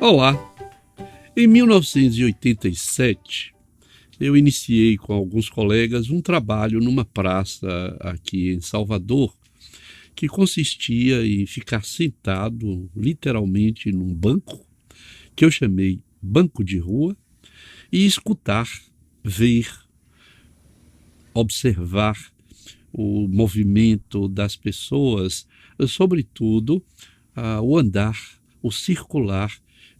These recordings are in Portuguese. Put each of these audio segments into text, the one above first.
Olá! Em 1987, eu iniciei com alguns colegas um trabalho numa praça aqui em Salvador, que consistia em ficar sentado literalmente num banco, que eu chamei banco de rua, e escutar, ver, observar o movimento das pessoas, sobretudo o andar, o circular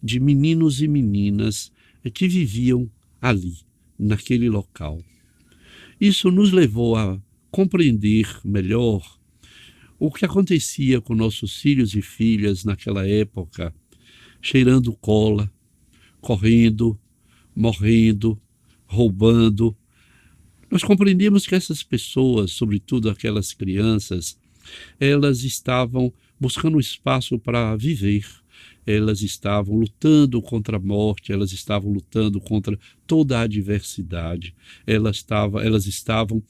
de meninos e meninas que viviam ali, naquele local. Isso nos levou a compreender melhor o que acontecia com nossos filhos e filhas naquela época, cheirando cola, correndo, morrendo, roubando. Nós compreendemos que essas pessoas, sobretudo aquelas crianças, elas estavam buscando espaço para viver. Elas estavam lutando contra a morte, elas estavam lutando contra toda a adversidade, elas estavam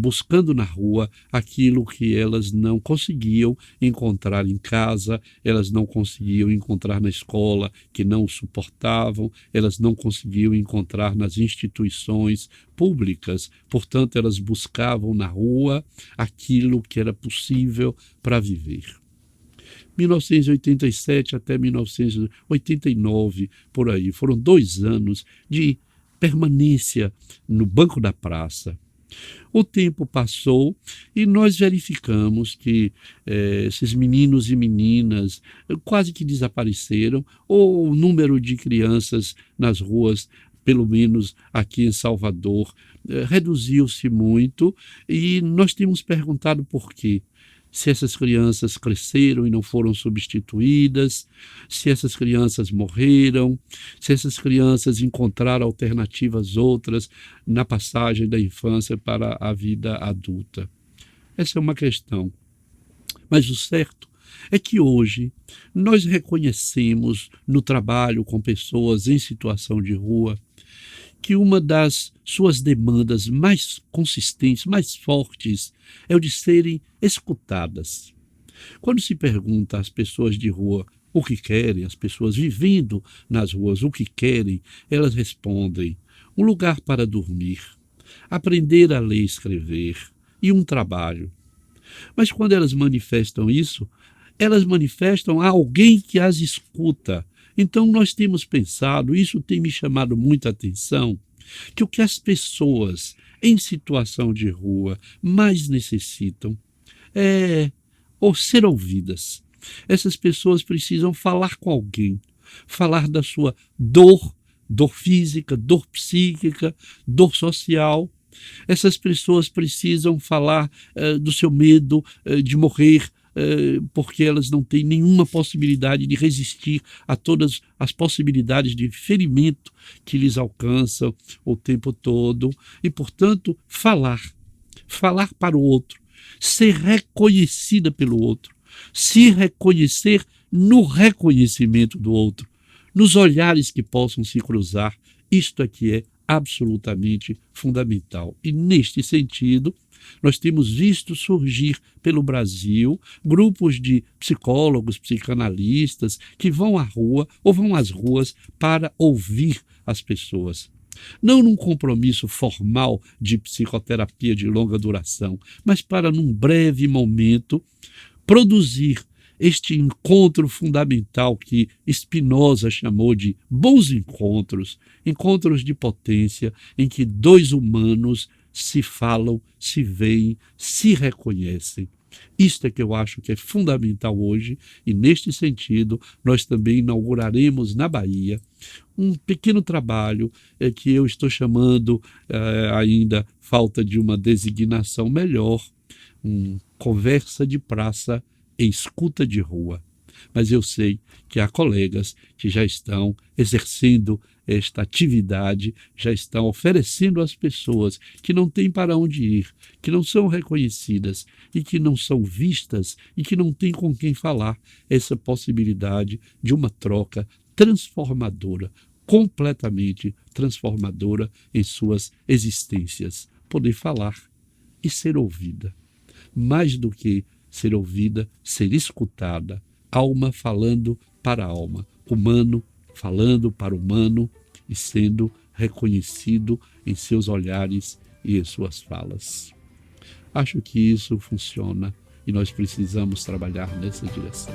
buscando na rua aquilo que elas não conseguiam encontrar em casa, elas não conseguiam encontrar na escola, que não o suportavam, elas não conseguiam encontrar nas instituições públicas, portanto elas buscavam na rua aquilo que era possível para viver. 1987 até 1989, por aí. Foram 2 anos de permanência no banco da praça. O tempo passou e nós verificamos que esses meninos e meninas quase que desapareceram, ou o número de crianças nas ruas, pelo menos aqui em Salvador, reduziu-se muito, e nós temos perguntado por quê. Se essas crianças cresceram e não foram substituídas, se essas crianças morreram, se essas crianças encontraram alternativas outras na passagem da infância para a vida adulta. Essa é uma questão. Mas o certo é que hoje nós reconhecemos no trabalho com pessoas em situação de rua que uma das suas demandas mais consistentes, mais fortes, é o de serem escutadas. Quando se pergunta às pessoas de rua o que querem, as pessoas vivendo nas ruas o que querem, elas respondem: um lugar para dormir, aprender a ler e escrever e um trabalho. Mas quando elas manifestam isso, elas manifestam a alguém que as escuta. Então nós temos pensado, isso tem me chamado muita atenção, que o que as pessoas em situação de rua mais necessitam é ser ouvidas. Essas pessoas precisam falar com alguém, falar da sua dor física, dor psíquica, dor social. Essas pessoas precisam falar do seu medo de morrer, porque elas não têm nenhuma possibilidade de resistir a todas as possibilidades de ferimento que lhes alcançam o tempo todo. E, portanto, falar para o outro, ser reconhecida pelo outro, se reconhecer no reconhecimento do outro, nos olhares que possam se cruzar. Isto aqui é absolutamente fundamental. E, neste sentido, nós temos visto surgir pelo Brasil grupos de psicólogos, psicanalistas que vão à rua ou vão às ruas para ouvir as pessoas. Não num compromisso formal de psicoterapia de longa duração, mas para, num breve momento, produzir este encontro fundamental que Spinoza chamou de bons encontros, encontros de potência, em que dois humanos se falam, se veem, se reconhecem. Isto é que eu acho que é fundamental hoje, e neste sentido nós também inauguraremos na Bahia um pequeno trabalho que eu estou chamando, ainda falta de uma designação melhor, conversa de praça e escuta de rua. Mas eu sei que há colegas que já estão exercendo esta atividade, já estão oferecendo às pessoas que não têm para onde ir, que não são reconhecidas e que não são vistas e que não têm com quem falar, essa possibilidade de uma troca transformadora, completamente transformadora em suas existências. Poder falar e ser ouvida. Mais do que ser ouvida, ser escutada, alma falando para alma, humano falando para o humano e sendo reconhecido em seus olhares e em suas falas. Acho que isso funciona e nós precisamos trabalhar nessa direção.